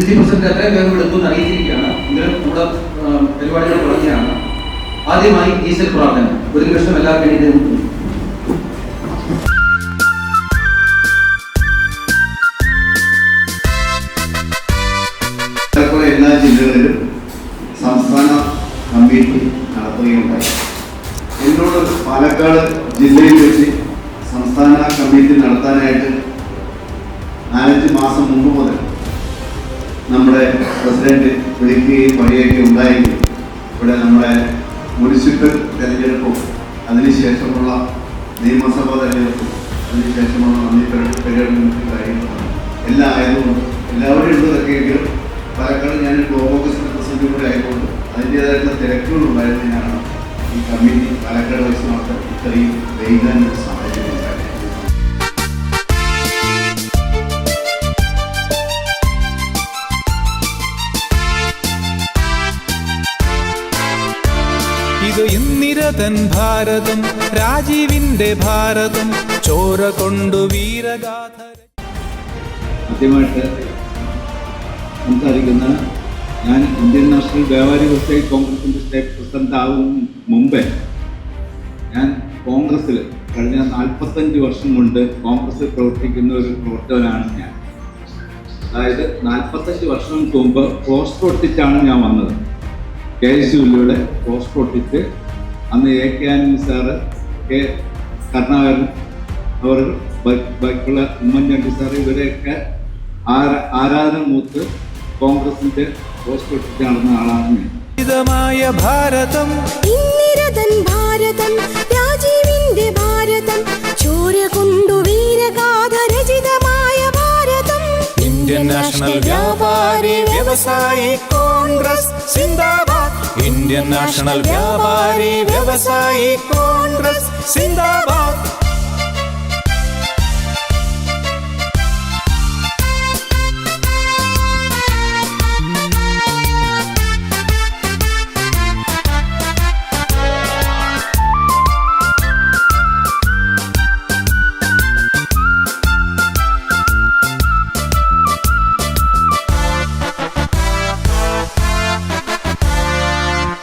City president എത്രയും വേഗം എടുത്തുനിന്ന് അറിയിച്ചിരിക്കുകയാണ്. ഇങ്ങനെ കൂടെ പരിപാടികൾ തുടങ്ങിയാണ്. ആദ്യമായി ഈശ്വര പ്രാർത്ഥന. ഒരു നിമിഷം എല്ലാവർക്കും വേണ്ടി എല്ലാ ജില്ലകളിലും സംസ്ഥാന കമ്മിറ്റി നടത്തുകയുണ്ടായി. എന്നോട് പാലക്കാട് ജില്ലയിൽ വെച്ച് സംസ്ഥാന കമ്മിറ്റി നടത്താനായിട്ട് 4-5 മാസം മുമ്പ് മുതൽ നമ്മുടെ പ്രസിഡന്റ് വിളിക്കുകയും പറയുകയും ഉണ്ടായെങ്കിൽ ഇവിടെ നമ്മുടെ മുനിസിപ്പൽ തെരഞ്ഞെടുപ്പും അതിനുശേഷമുള്ള നിയമസഭാ തെരഞ്ഞെടുപ്പും അതിനുശേഷമുള്ള നന്ദി പ്രകടനത്തിൻ്റെ കാര്യങ്ങളും എല്ലാം ആയതുകൊണ്ട് എല്ലാവരും ഉള്ളതൊക്കെയെങ്കിലും പാലക്കാട് ഞാൻ കോൺഗ്രസിന്റെ പ്രസിഡന്റ് കൂടെ ആയതുകൊണ്ട് അതിൻ്റേതായിട്ടുള്ള തിരക്കുകളുണ്ടായിരുന്നതിനാണ് ഈ കമ്മിറ്റി പാലക്കാട് വൈസ് നടത്താൻ ഇത്രയും വൈകാനൊരു സാഹചര്യം ഉണ്ടായത്. ഇത് ഇന്ദിരതൻ ഭാരതം, രാജീവിന്റെ ഭാരതം, ചോര കൊണ്ടു വീരഗാഥ. ആദ്യമായിട്ട് സംസാരിക്കുന്ന ഞാൻ ഇന്ത്യൻ നാഷണൽ വ്യാപാരി വ്യവസായി കോൺഗ്രസിൻ്റെ സ്റ്റേറ്റ് പ്രസിഡന്റ് ആകും മുമ്പേ ഞാൻ കോൺഗ്രസ്സിൽ കഴിഞ്ഞ 45 വർഷം കൊണ്ട് കോൺഗ്രസ്സിൽ പ്രവർത്തിക്കുന്ന ഒരു പ്രവർത്തകനാണ് ഞാൻ. അതായത് 45 വർഷം മുമ്പ് പോസ്റ്റ് ഒട്ടിച്ചാണ് ഞാൻ വന്നത്. KSUവിലൂടെ പോസ്റ്റ് ഒട്ടിച്ച് അന്ന് AK Antony sir, K Karunakaran അവർ, ബാക്കിയുള്ള ഉമ്മൻചാണ്ടി സാറ് ഇവരെയൊക്കെ ആരാധന മൂത്ത് കോൺഗ്രസിന്റെ പോസ്റ്റ് ഒട്ടിച്ച് നടന്ന ആളാണ് ഞാൻ. ഭാരതം, ഇന്ദിരതൻ ഭാരതം, രാജീവിന്റെ ഭാരതം, ചോര കൊണ്ടു വീരഗാഥ രചിതമായ ഭാരതം. ഇന്ത്യൻ നാഷണൽ വ്യാപാരി വ്യവസായി കോൺഗ്രസ് സിന്ദാബാദ്. ഇന്ത്യൻ നാഷണൽ വ്യാപാരി വ്യവസായി കോൺഗ്രസ് സിന്ദാബാദ്.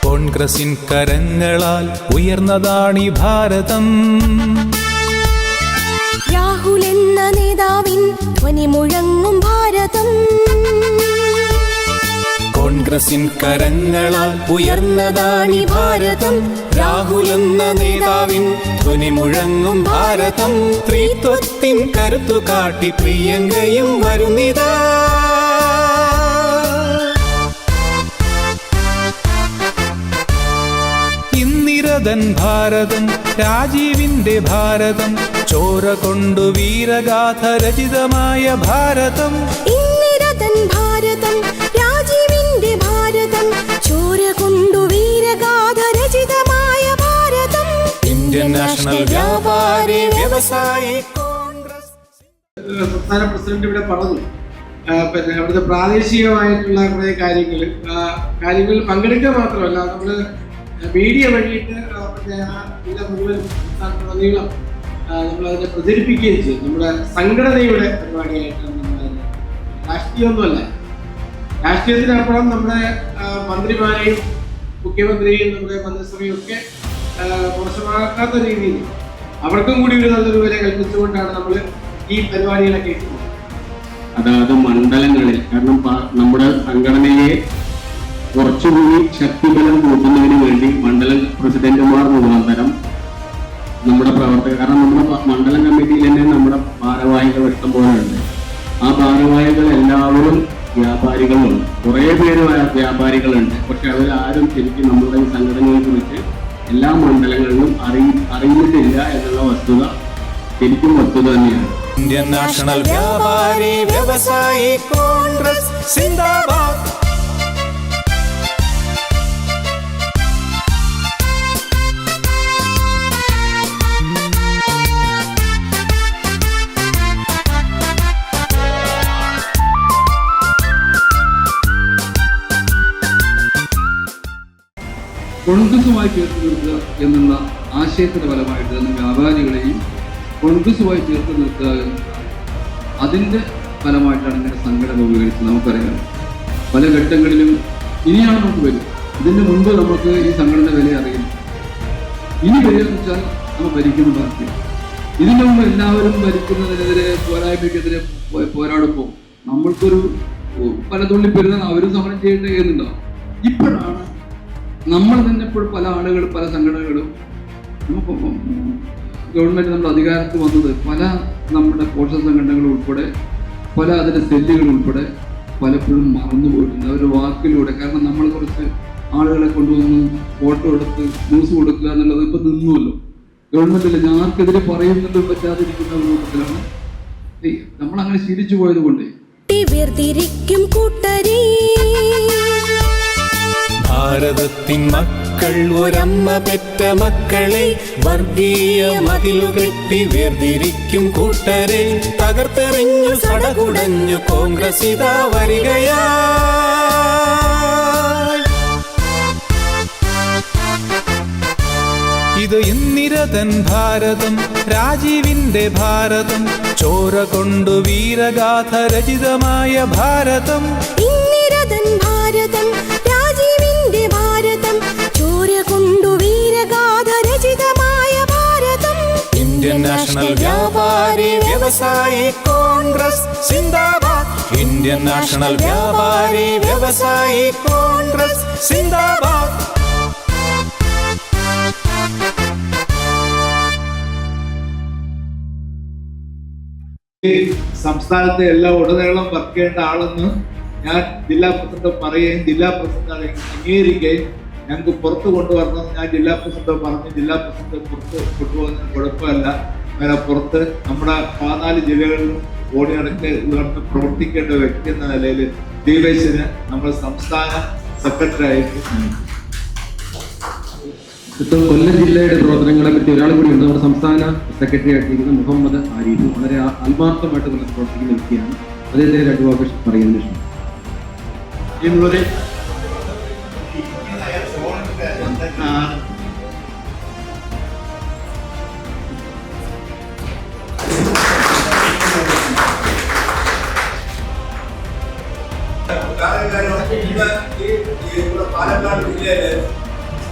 കോൺഗ്രസിൻ കരങ്ങളാൽ ഉയർന്നതാണീ ഭാരതം. രാഹുൽ എന്ന നേതാവിൻ ധ്വനി മുഴങ്ങും ഭാരതം. കോൺഗ്രസിൻ കരങ്ങളാൽ ഉയർന്നതാണീ ഭാരതം. രാഹുൽ എന്ന നേതാവിൻ ധ്വനി മുഴങ്ങും ഭാരതം. സ്ത്രീത്വത്തിൻ കരുത്തു കാട്ടി പ്രിയങ്കയും വരുന്നിതാ. ഇന്ദിരതൻ ഭാരതം, രാജീവിന്റെ ഭാരതം, ചോര കൊണ്ടു വീരഗാഥ രചിതമായ ഭാരതം. ഇന്ദിരതൻ ഭാരതം, രാജീവിന്റെ ഭാരതം, ചോര കൊണ്ടു വീരഗാഥ രചിതമായ ഭാരതം. ഇന്ത്യൻ നാഷണൽ വ്യാപാരി വ്യവസായി കോൺഗ്രസ്. സംസ്ഥാന പ്രസിഡന്റ് ഇവിടെ പറഞ്ഞു, പിന്നെ അവിടുത്തെ പ്രാദേശികമായിട്ടുള്ള കുറേ കാര്യങ്ങളിൽ പങ്കെടുക്കുക മാത്രമല്ല, നമ്മൾ മീഡിയ വഴിയിട്ട് പിന്നെ മുഴുവൻ സംസ്ഥാനത്തുടനീളം നമ്മളതിനെ പ്രചരിപ്പിക്കുകയും ചെയ്യും. നമ്മുടെ സംഘടനയുടെ പരിപാടിയായിട്ടാണ് നമ്മളതിനെ. രാഷ്ട്രീയമൊന്നുമല്ല. രാഷ്ട്രീയത്തിനപ്പുറം നമ്മുടെ മന്ത്രിമാരെയും മുഖ്യമന്ത്രിയും നമ്മുടെ മന്ത്രിസഭയും ഒക്കെ മോശമാക്കാത്ത രീതിയിൽ അവർക്കും കൂടി ഒരു നല്ലൊരു വില കൽപ്പിച്ചുകൊണ്ടാണ് നമ്മൾ ഈ പരിപാടികളൊക്കെ എത്തുന്നത്. അതായത് മണ്ഡലങ്ങളിൽ, കാരണം നമ്മുടെ സംഘടനയെ കുറച്ചുകൂടി ശക്തിബലം കൂട്ടുന്നതിന് വേണ്ടി മണ്ഡലം പ്രസിഡന്റുമാർ മുഖാന്തരം നമ്മുടെ പ്രവർത്തകർ, കാരണം നമ്മുടെ മണ്ഡലം കമ്മിറ്റിയിൽ തന്നെ നമ്മുടെ ഭാരവാഹികൾ ഇഷ്ടംപോലെ ഉണ്ട്. ആ ഭാരവാഹികൾ എല്ലാവരും വ്യാപാരികളുണ്ട്. കുറേ പേര് വ്യാപാരികളുണ്ട്. പക്ഷെ അവരാരും ശരിക്കും നമ്മുടെ ഈ സംഘടനയെ കുറിച്ച് എല്ലാ മണ്ഡലങ്ങളിലും അറിഞ്ഞിട്ടില്ല എന്നുള്ള വസ്തുത ശരിക്കും വസ്തുത തന്നെയാണ്. ഇന്ത്യൻ നാഷണൽ വ്യാപാരി വ്യവസായി കോൺഗ്രസ് സിന്ദാബാദ്. കോൺഗ്രസുമായി ചേർത്ത് നിർത്തുക എന്നുള്ള ആശയത്തിന് ഫലമായിട്ട് തന്നെ വ്യാപാരികളെയും കോൺഗ്രസുമായി ചേർത്ത് നിർത്തുക അതിൻ്റെ ഫലമായിട്ടാണ് ഇങ്ങനെ സംഘടന ഉപയോഗിച്ച് നമുക്കറിയാം. പല ഘട്ടങ്ങളിലും ഇനിയാണ് നമുക്ക് വരും. ഇതിന് മുൻപ് നമുക്ക് ഈ സംഘടന വില അറിയില്ല. ഇനി വരികയെന്ന് വെച്ചാൽ നമ്മൾ ഭരിക്കുന്ന പാർട്ടി. ഇതിനു മുമ്പ് എല്ലാവരും ഭരിക്കുന്നതിനെതിരെ പോരായ്മയ്ക്കെതിരെ പോരാടുമ്പോൾ നമ്മൾക്കൊരു പല തുള്ളി പെരുന്നാൾ അവരും സമരം ചെയ്യേണ്ട ചെയ്യുന്നുണ്ടാവും. ഇപ്പോഴാണ് നമ്മൾ തന്നെ ഇപ്പോൾ പല ആളുകളും പല സംഘടനകളും നമുക്ക് ഗവൺമെന്റ് നമ്മുടെ അധികാരത്തിൽ വന്നത് പല നമ്മുടെ പോഷക സംഘടനകൾ ഉൾപ്പെടെ പല അതിൻ്റെ സെല്ലുകൾ ഉൾപ്പെടെ പലപ്പോഴും മറന്നു പോയിട്ടുണ്ട് അവരുടെ വാക്കിലൂടെ. കാരണം നമ്മൾ കുറച്ച് ആളുകളെ കൊണ്ടുവന്ന് ഫോട്ടോ എടുത്ത് ന്യൂസ് കൊടുക്കുക എന്നുള്ളത് ഇപ്പം നിന്നുമല്ലോ. ഗവൺമെന്റിൽ ആർക്കെതിരെ പറയുന്നതും പറ്റാതിരിക്കുന്ന രൂപത്തിലാണ് നമ്മളങ്ങനെ ശീലിച്ചു പോയത് കൊണ്ട്. ഭാരതത്തിൻ മക്കൾ ഒരമ്മ പെറ്റ മക്കളെ വർഗീയ മതിലുകെട്ടി വേർതിരിക്കും കൂട്ടരെ തകർത്തെറിഞ്ഞു സടകുടഞ്ഞു കോൺഗ്രസ് ഇതാ വരികയാ. ഇത് ഇന്ദിരതൻ ഭാരതം, രാജീവിന്റെ ഭാരതം, ചോര കൊണ്ടു വീരഗാഥ രചിതമായ ഭാരതം. ഇന്ദിരതൻ ഭാരതം, രാജീവിന്റെ ഭാരതം, ചോര കൊണ്ടു വീരഗാഥ രചിതമായ ഭാരതം. ഇന്ത്യൻ നാഷണൽ വ്യാപാരി വ്യവസായി കോൺഗ്രസ് സിന്ദാബാദ്. ഇന്ത്യൻ നാഷണൽ വ്യാപാരി വ്യവസായി കോൺഗ്രസ് സിന്ദാബാദ്. ഈ സംസ്ഥാനത്തെ എല്ലാം ഉടനീളം വർക്ക് ചെയ്യേണ്ട ആളെന്ന് ഞാൻ ജില്ലാ പ്രസിഡന്റ് പറയുകയും ജില്ലാ പ്രസിഡന്റ് അംഗീകരിക്കുകയും ഞങ്ങൾക്ക് പുറത്ത് കൊണ്ടുവരണം ഞാൻ ജില്ലാ പ്രസിഡന്റ് പറഞ്ഞു. ജില്ലാ പ്രസിഡന്റ് പുറത്ത് കൊണ്ടുപോകുന്നതിന് കുഴപ്പമില്ല. അങ്ങനെ പുറത്ത് നമ്മുടെ 14 ജില്ലകളിലും ഓടി നടന്ന് പ്രവർത്തിക്കേണ്ട വ്യക്തി എന്ന നിലയിൽ ദീപേശിന് നമ്മുടെ സംസ്ഥാന സെക്രട്ടറി ആയിട്ട് കൊല്ലം ജില്ലയുടെ പ്രവർത്തനങ്ങളെ പറ്റി ഒരാൾ കൂടിയുണ്ട്. നമ്മുടെ സംസ്ഥാന സെക്രട്ടറി ആയിട്ടിരിക്കുന്ന മുഹമ്മദ് ആരിഫ് വളരെ ആത്മാർത്ഥമായിട്ട് പ്രവർത്തിക്കുന്ന വ്യക്തിയാണ്. അദ്ദേഹത്തിന് 2 വാക്ക് പറയുന്ന ഇഷ്ടം. പാലക്കാട് ജില്ലയിലെ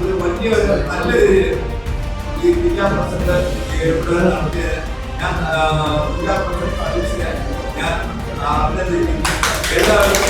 ഒരു വലിയ നല്ല രീതിയിൽ ഈ ജില്ലാ പ്രസിഡന്റ് നടത്തിയ ഞാൻ ജില്ലാ പ്രസിഡന്റ് ഞാൻ അഭിനന്ദിക്കുന്നു. എല്ലാവരും